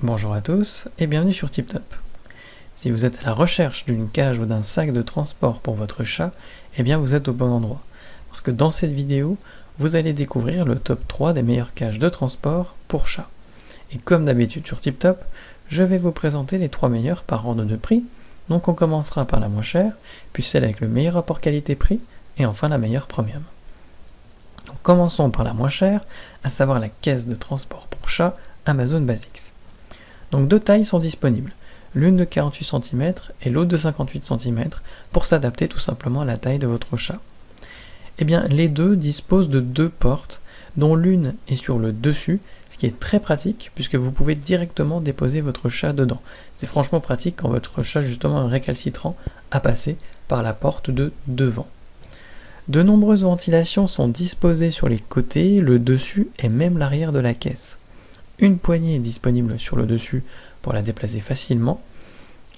Bonjour à tous et bienvenue sur TipTop. Si vous êtes à la recherche d'une cage ou d'un sac de transport pour votre chat, eh bien vous êtes au bon endroit. Parce que dans cette vidéo, vous allez découvrir le top 3 des meilleures cages de transport pour chat. Et comme d'habitude sur TipTop, je vais vous présenter les 3 meilleures par ordre de prix. Donc on commencera par la moins chère, puis celle avec le meilleur rapport qualité-prix, et enfin la meilleure premium. Donc commençons par la moins chère, à savoir la caisse de transport pour chat Amazon Basics. Donc deux tailles sont disponibles, l'une de 48 cm et l'autre de 58 cm pour s'adapter tout simplement à la taille de votre chat. Eh bien les deux disposent de deux portes dont l'une est sur le dessus, ce qui est très pratique puisque vous pouvez directement déposer votre chat dedans. C'est franchement pratique quand votre chat justement est récalcitrant à passer par la porte de devant. De nombreuses ventilations sont disposées sur les côtés, le dessus et même l'arrière de la caisse. Une poignée est disponible sur le dessus pour la déplacer facilement.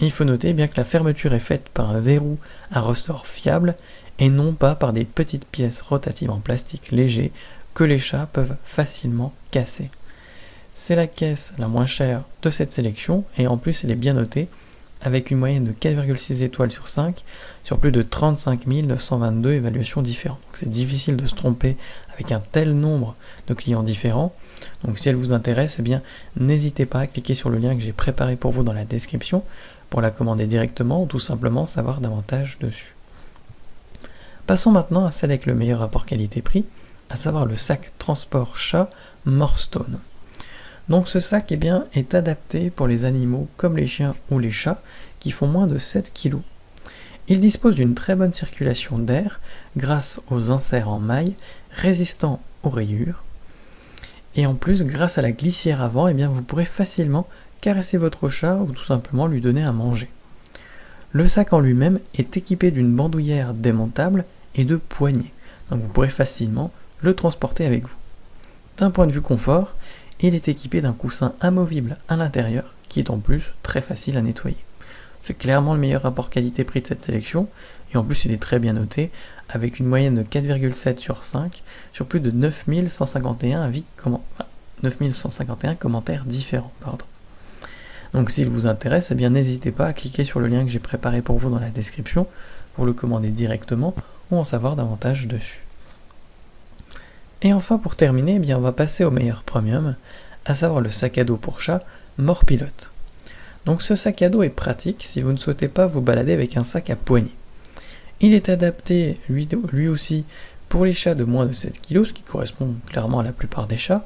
Il faut noter bien que la fermeture est faite par un verrou à ressort fiable et non pas par des petites pièces rotatives en plastique léger que les chats peuvent facilement casser. C'est la caisse la moins chère de cette sélection et en plus elle est bien notée avec une moyenne de 4,6 étoiles sur 5 sur plus de 35 922 évaluations différentes. Donc c'est difficile de se tromper avec un tel nombre de clients différents. Donc si elle vous intéresse, eh bien n'hésitez pas à cliquer sur le lien que j'ai préparé pour vous dans la description pour la commander directement ou tout simplement savoir davantage dessus. Passons maintenant à celle avec le meilleur rapport qualité-prix, à savoir le sac transport chat Morstone. Donc ce sac est adapté pour les animaux comme les chiens ou les chats qui font moins de 7 kg. Il dispose d'une très bonne circulation d'air grâce aux inserts en maille résistants aux rayures. Et en plus, grâce à la glissière avant, vous pourrez facilement caresser votre chat ou tout simplement lui donner à manger. Le sac en lui-même est équipé d'une bandoulière démontable et de poignées, donc vous pourrez facilement le transporter avec vous. D'un point de vue confort, il est équipé d'un coussin amovible à l'intérieur qui est en plus très facile à nettoyer. C'est clairement le meilleur rapport qualité-prix de cette sélection et en plus il est très bien noté avec une moyenne de 4,7 sur 5 sur plus de 9151 commentaires différents. Donc s'il vous intéresse, n'hésitez pas à cliquer sur le lien que j'ai préparé pour vous dans la description pour le commander directement ou en savoir davantage dessus. Et enfin pour terminer, on va passer au meilleur premium, à savoir le sac à dos pour chat Morpilot. Donc ce sac à dos est pratique si vous ne souhaitez pas vous balader avec un sac à poignée. Il est adapté lui aussi pour les chats de moins de 7 kg, ce qui correspond clairement à la plupart des chats,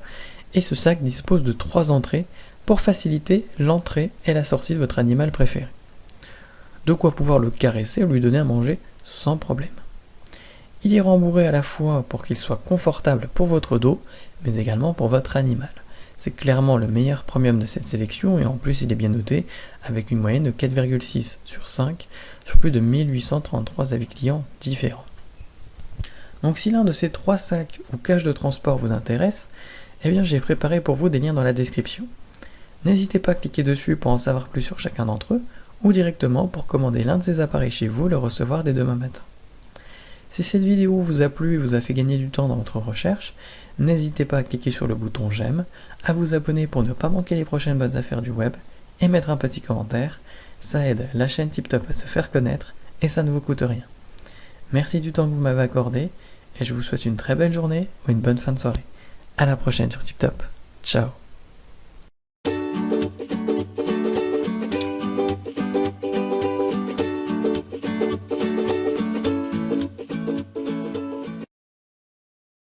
et ce sac dispose de 3 entrées pour faciliter l'entrée et la sortie de votre animal préféré. De quoi pouvoir le caresser ou lui donner à manger sans problème. Il est rembourré à la fois pour qu'il soit confortable pour votre dos, mais également pour votre animal. C'est clairement le meilleur premium de cette sélection et en plus il est bien noté avec une moyenne de 4,6 sur 5 sur plus de 1833 avis clients différents. Donc si l'un de ces 3 sacs ou cages de transport vous intéresse, j'ai préparé pour vous des liens dans la description. N'hésitez pas à cliquer dessus pour en savoir plus sur chacun d'entre eux ou directement pour commander l'un de ces appareils chez vous et le recevoir dès demain matin. Si cette vidéo vous a plu et vous a fait gagner du temps dans votre recherche, n'hésitez pas à cliquer sur le bouton j'aime, à vous abonner pour ne pas manquer les prochaines bonnes affaires du web et mettre un petit commentaire. Ça aide la chaîne TipTop à se faire connaître et ça ne vous coûte rien. Merci du temps que vous m'avez accordé et je vous souhaite une très belle journée ou une bonne fin de soirée. À la prochaine sur TipTop. Ciao.